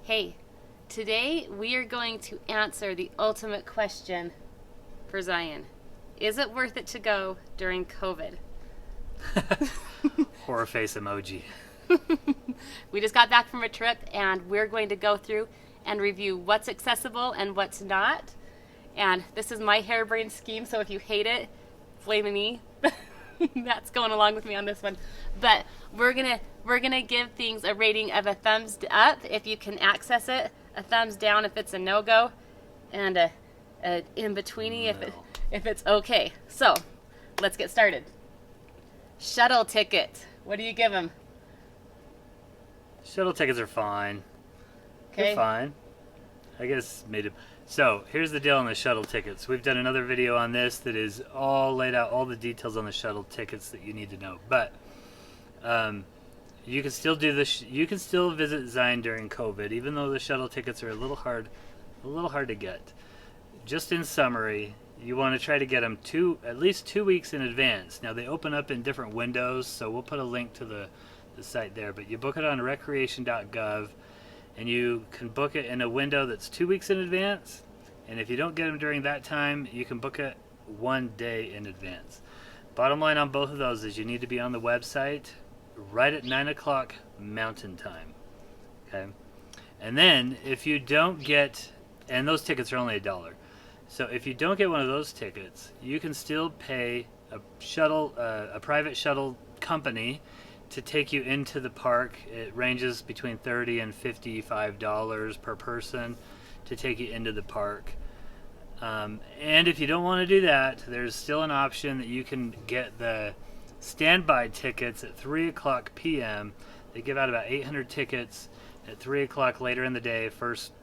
Hey, today we are going to answer the ultimate question for Zion. Is it worth it to go during COVID? Horror face emoji. We just got back from a trip and we're going to go through and review what's accessible and what's not. And this is my harebrained scheme, so if you hate it, blame me. That's going along with me on this one. But we're gonna give things a rating of a thumbs up if you can access it, a thumbs down if it's a no-go, and a in-betweeny if it's okay. So let's get started. Shuttle ticket. What do you give them? Shuttle tickets are fine. Okay. They're fine. I guess made it. So here's the deal on the shuttle tickets. We've done another video on this that is all laid out, all the details on the shuttle tickets that you need to know. But you can still do this. You can still visit Zion during COVID, even though the shuttle tickets are a little hard to get. Just in summary, you want to try to get them at least 2 weeks in advance. Now they open up in different windows, so we'll put a link to the site there. But you book it on recreation.gov. And you can book it in a window that's 2 weeks in advance. And if you don't get them during that time, you can book it 1 day in advance. Bottom line on both of those is you need to be on the website right at 9 o'clock Mountain Time. Okay? And then if you don't get, and those tickets are only $1. So if you don't get one of those tickets, you can still pay a private shuttle company to take you into the park. It ranges between $30 and $55 per person to take you into the park. And if you don't want to do that, there's still an option that you can get the standby tickets at 3 o'clock p.m. They give out about 800 tickets at 3 o'clock later in the day, first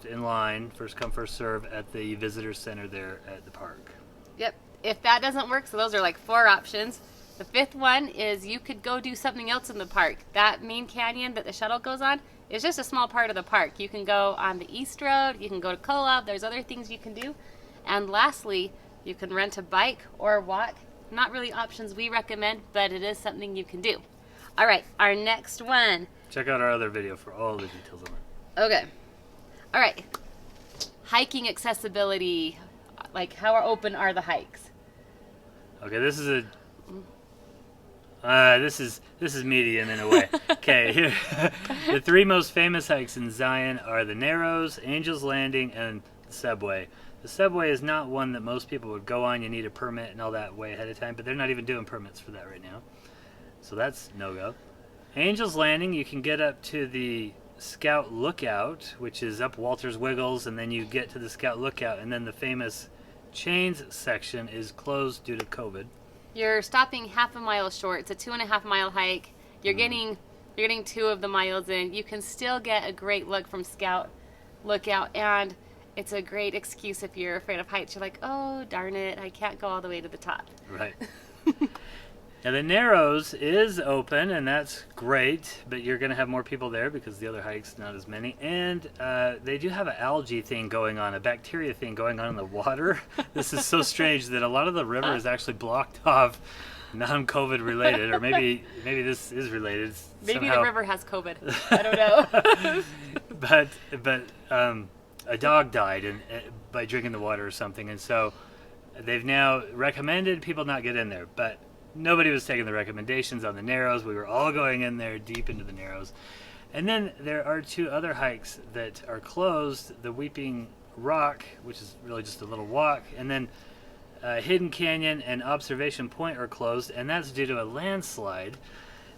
in line, first come, first serve at the visitor center there at the park. Yep. If that doesn't work, so those are like 4 options. The 5th one is you could go do something else in the park. That main canyon that the shuttle goes on is just a small part of the park. You can go on the East Road, you can go to Co-op, there's other things you can do. And lastly, you can rent a bike or walk. Not really options we recommend, but it is something you can do. All right, our next one. Check out our other video for all the details on it. Okay. All right. Hiking accessibility. Like, how open are the hikes? Okay, this is medium in a way. Okay, here, the 3 most famous hikes in Zion are the Narrows, Angel's Landing, and the Subway. The Subway is not one that most people would go on. You need a permit and all that way ahead of time, but they're not even doing permits for that right now. So that's no-go. Angel's Landing, you can get up to the Scout Lookout, which is up Walter's Wiggles, and then you get to the Scout Lookout, and then the famous Chains section is closed due to COVID. You're stopping half a mile short. It's a 2.5-mile hike. You're getting 2 of the miles in. You can still get a great look from Scout Lookout, and it's a great excuse if you're afraid of heights. You're like, oh, darn it, I can't go all the way to the top. Right. Now the Narrows is open, and that's great, but you're going to have more people there because the other hikes, not as many. And they do have an algae thing going on, a bacteria thing going on in the water. This is so strange that a lot of the river is actually blocked off, non-COVID related, or maybe this is related. Maybe somehow. the river has COVID. I don't know. but a dog died by drinking the water or something, and so they've now recommended people not get in there, but nobody was taking the recommendations on the Narrows. We were all going in there deep into the Narrows. And then there are 2 other hikes that are closed. The Weeping Rock, which is really just a little walk, and then Hidden Canyon and Observation Point are closed, and that's due to a landslide.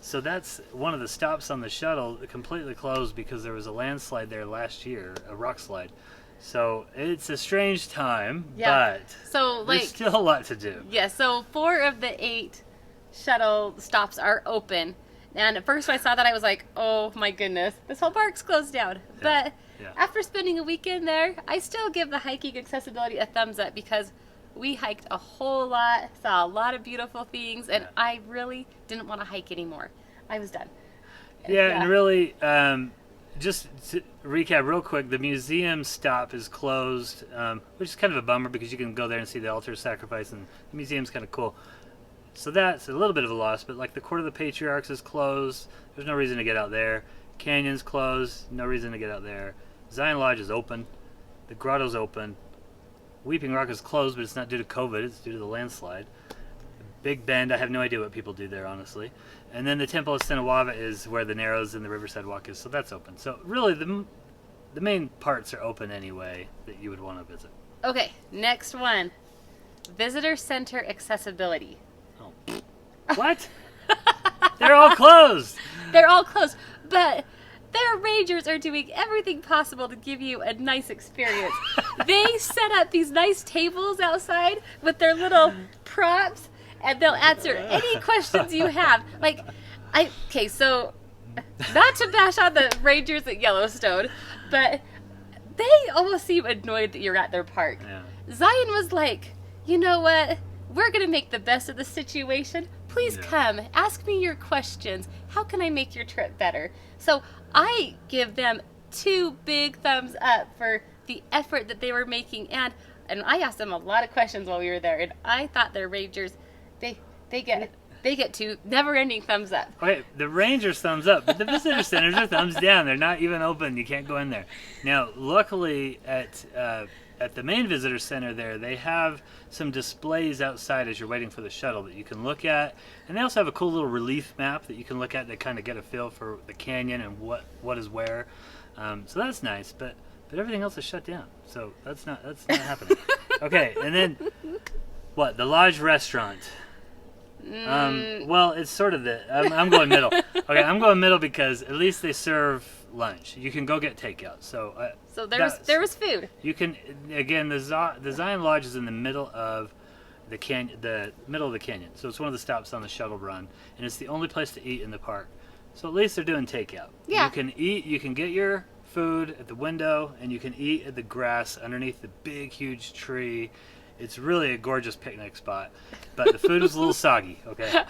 So that's one of the stops on the shuttle completely closed because there was a landslide there last year, a rock slide. So it's a strange time, but so, there's still a lot to do. Yeah, so 4 of the 8 shuttle stops are open. And at first when I saw that, I was like, oh my goodness, this whole park's closed down. But after spending a weekend there, I still give the hiking accessibility a thumbs up because we hiked a whole lot, saw a lot of beautiful things, and I really didn't want to hike anymore. I was done. Yeah, and really, just to recap real quick, the museum stop is closed, which is kind of a bummer because you can go there and see the altar of sacrifice, and the museum's kind of cool. So that's a little bit of a loss, but like the Court of the Patriarchs is closed. There's no reason to get out there. Canyon's closed. No reason to get out there. Zion Lodge is open. The grotto's open. Weeping Rock is closed, but it's not due to COVID. It's due to the landslide. Big Bend, I have no idea what people do there, honestly. And then the Temple of Sinawava is where the Narrows and the Riverside Walk is, so that's open. So really, the main parts are open anyway that you would want to visit. Okay, next one. Visitor center accessibility. Oh. What? They're all closed! They're all closed, but their rangers are doing everything possible to give you a nice experience. They set up these nice tables outside with their little props, and they'll answer any questions you have. So not to bash on the rangers at Yellowstone, but they almost seem annoyed that you're at their park. Yeah. Zion was like, you know what? We're going to make the best of the situation. Please come. Ask me your questions. How can I make your trip better? So I give them 2 big thumbs up for the effort that they were making. And I asked them a lot of questions while we were there. And I thought their rangers, they get 2 never-ending thumbs up. Okay, the Rangers thumbs up, but the visitor centers are thumbs down. They're not even open. You can't go in there. Now, luckily at the main visitor center there, they have some displays outside as you're waiting for the shuttle that you can look at, and they also have a cool little relief map that you can look at to kind of get a feel for the canyon and what is where. So that's nice, but everything else is shut down. So that's not happening. Okay, and then what? The Lodge restaurant. Well, it's sort of I'm going middle. Okay, I'm going middle because at least they serve lunch. You can go get takeout. So there was food. You can again the Zion Lodge is in the middle of the middle of the canyon. So it's one of the stops on the shuttle run, and it's the only place to eat in the park. So at least they're doing takeout. Yeah. You can eat. You can get your food at the window, and you can eat at the grass underneath the big, huge tree. It's really a gorgeous picnic spot, but the food was a little soggy. Okay.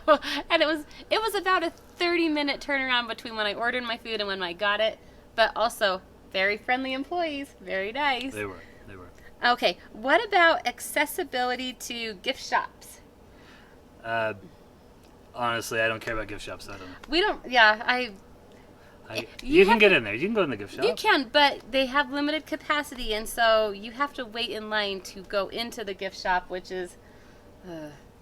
And it was about a 30-minute turnaround between when I ordered my food and when I got it, but also very friendly employees, very nice. They were. Okay, what about accessibility to gift shops? Honestly, I don't care about gift shops. So I don't know. We don't. Yeah, you can get in there. You can go in the gift shop. You can, but they have limited capacity, and so you have to wait in line to go into the gift shop, which is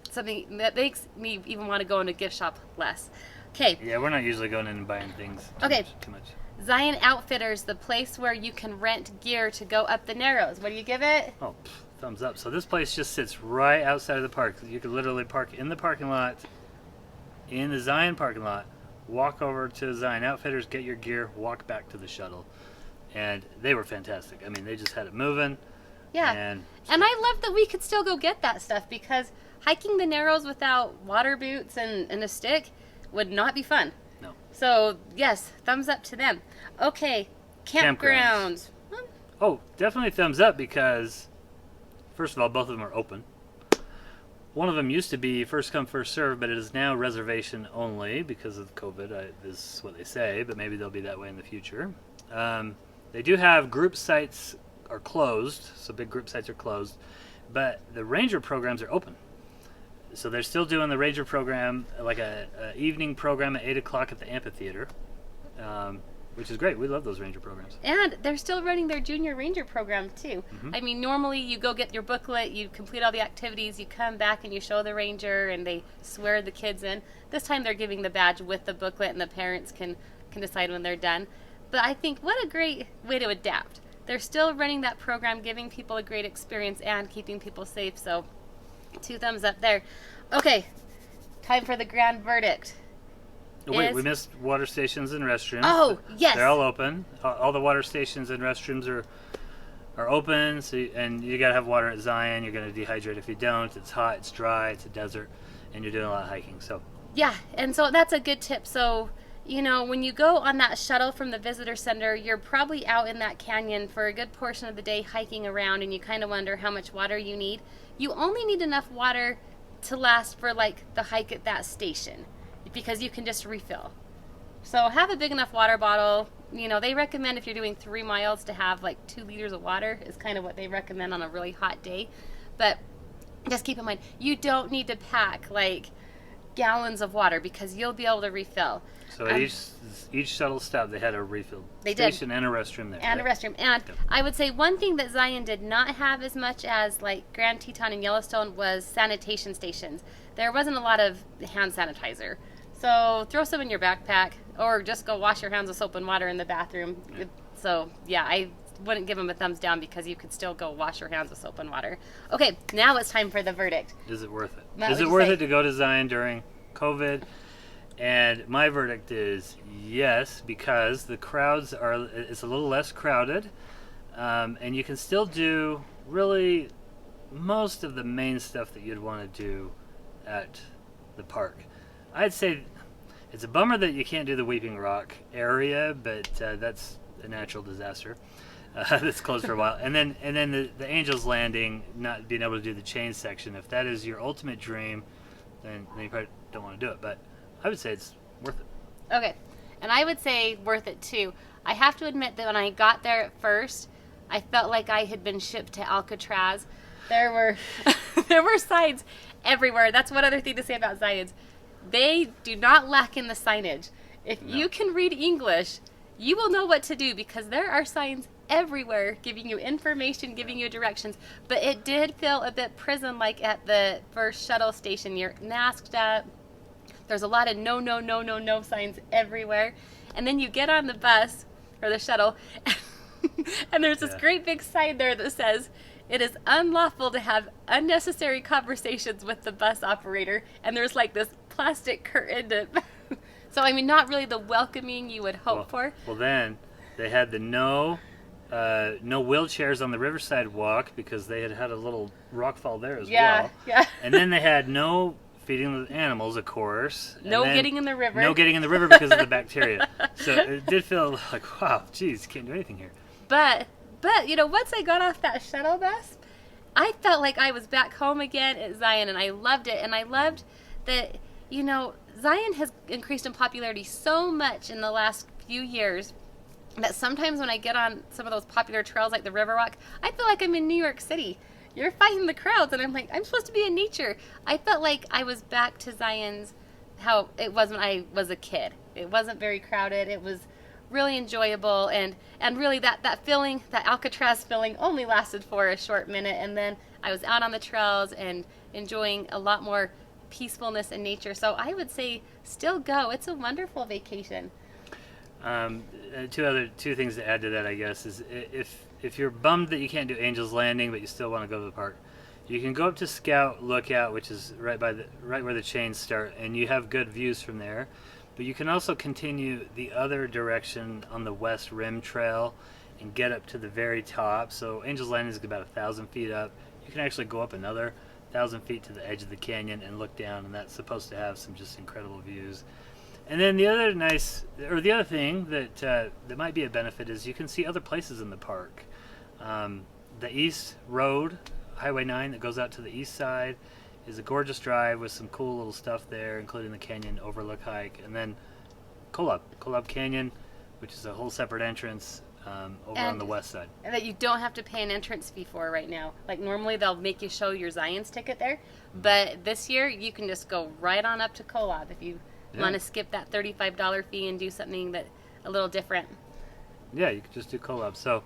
something that makes me even want to go into a gift shop less. Okay. Yeah, we're not usually going in and buying things too much. Zion Outfitters, the place where you can rent gear to go up the Narrows. What do you give it? Oh, thumbs up. So this place just sits right outside of the park. You could literally park in the parking lot, in the Zion parking lot, walk over to Zion Outfitters, get your gear, walk back to the shuttle. And they were fantastic. I mean, they just had it moving. Yeah. And I love that we could still go get that stuff, because hiking the Narrows without water boots and a stick would not be fun. No. So, yes, thumbs up to them. Okay, campgrounds. Oh, definitely thumbs up because, first of all, both of them are open. One of them used to be first come, first serve, but it is now reservation only because of COVID. This is what they say, but maybe they'll be that way in the future. They do have group sites are closed, so big group sites are closed, but the ranger programs are open. So they're still doing the ranger program, like a evening program at 8 o'clock at the amphitheater, which is great. We love those ranger programs. And they're still running their junior ranger program too. Mm-hmm. I mean, normally you go get your booklet, you complete all the activities, you come back and you show the ranger and they swear the kids in. This time they're giving the badge with the booklet and the parents can decide when they're done. But I think what a great way to adapt. They're still running that program, giving people a great experience and keeping people safe. So 2 thumbs up there. Okay, time for the grand verdict. Oh, wait, we missed water stations and restrooms. Oh, yes. They're all open. All the water stations and restrooms are open, and you got to have water at Zion. You're going to dehydrate if you don't. It's hot, it's dry, it's a desert, and you're doing a lot of hiking. So yeah, and so that's a good tip. So, you know, when you go on that shuttle from the visitor center, you're probably out in that canyon for a good portion of the day hiking around, and you kind of wonder how much water you need. You only need enough water to last for like the hike at that station, because you can just refill. So have a big enough water bottle. You know, they recommend if you're doing 3 miles to have like 2 liters of water is kind of what they recommend on a really hot day. But just keep in mind, you don't need to pack like gallons of water because you'll be able to refill. So at each shuttle stop, they had a refill station and a restroom there. And right? a restroom. And I would say one thing that Zion did not have as much as like Grand Teton and Yellowstone was sanitation stations. There wasn't a lot of hand sanitizer. So throw some in your backpack or just go wash your hands with soap and water in the bathroom. Yeah. So yeah, I wouldn't give them a thumbs down because you could still go wash your hands with soap and water. Okay, now it's time for the verdict. Is it worth it? Matt, Is what'd it you worth say? it to go to Zion during COVID? And my verdict is yes, because the crowds it's a little less crowded, and you can still do really most of the main stuff that you'd want to do at the park. I'd say it's a bummer that you can't do the Weeping Rock area, but that's a natural disaster. That's closed for a while. And then the Angel's Landing, not being able to do the chain section. If that is your ultimate dream, then you probably don't want to do it. But I would say it's worth it. Okay, and I would say worth it too. I have to admit that when I got there at first, I felt like I had been shipped to Alcatraz. There were there were signs everywhere. That's one other thing to say about Zion's. They do not lack in the signage. If you can read English, you will know what to do because there are signs everywhere giving you information, giving you directions. But it did feel a bit prison-like at the first shuttle station. You're masked up. There's a lot of no signs everywhere. And then you get on the bus or the shuttle and there's this great big sign there that says, "It is unlawful to have unnecessary conversations with the bus operator." And there's like this plastic curtain. So, I mean, not really the welcoming you would hope for. Well, then they had the no wheelchairs on the Riverside Walk because they had a little rock fall there as well. Yeah. And then they had no feeding the animals, of course. No getting in the river. No getting in the river because of the bacteria. So it did feel like, wow, geez, can't do anything here. But you know, once I got off that shuttle bus, I felt like I was back home again at Zion, and I loved it. And I loved that, you know, Zion has increased in popularity so much in the last few years that sometimes when I get on some of those popular trails like the Riverwalk, I feel like I'm in New York City. You're fighting the crowds, and I'm like, I'm supposed to be in nature. I felt like I was back to Zion's how it was when I was a kid. It wasn't very crowded. It was really enjoyable, and really that feeling, that Alcatraz feeling, only lasted for a short minute, and then I was out on the trails and enjoying a lot more peacefulness in nature. So I would say still go. It's a wonderful vacation. Two things to add to that, I guess, is if you're bummed that you can't do Angel's Landing but you still want to go to the park, you can go up to Scout Lookout, which is right where the chains start, and you have good views from there. But you can also continue the other direction on the West Rim Trail and get up to the very top. So Angel's Landing is about 1,000 feet up. You can actually go up another 1,000 feet to the edge of the canyon and look down, and that's supposed to have some just incredible views. And then the other thing that might be a benefit is you can see other places in the park. The East Road, Highway 9 that goes out to the east side, is a gorgeous drive with some cool little stuff there, including the canyon overlook hike. And then Kolob Canyon, which is a whole separate entrance over on the west side. And that you don't have to pay an entrance fee for right now. Like normally they'll make you show your Zion's ticket there, but this year you can just go right on up to Kolob if you want to skip that $35 fee and do something that a little different. Yeah, you could just do Kolob. So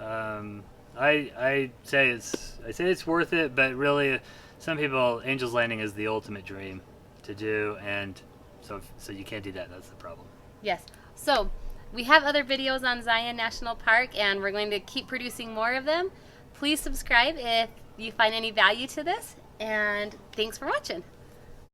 I say it's worth it, but really some people, Angel's Landing is the ultimate dream to do, and so you can't do that. That's the problem. Yes. So we have other videos on Zion National Park, and we're going to keep producing more of them. Please subscribe if you find any value to this, and thanks for watching.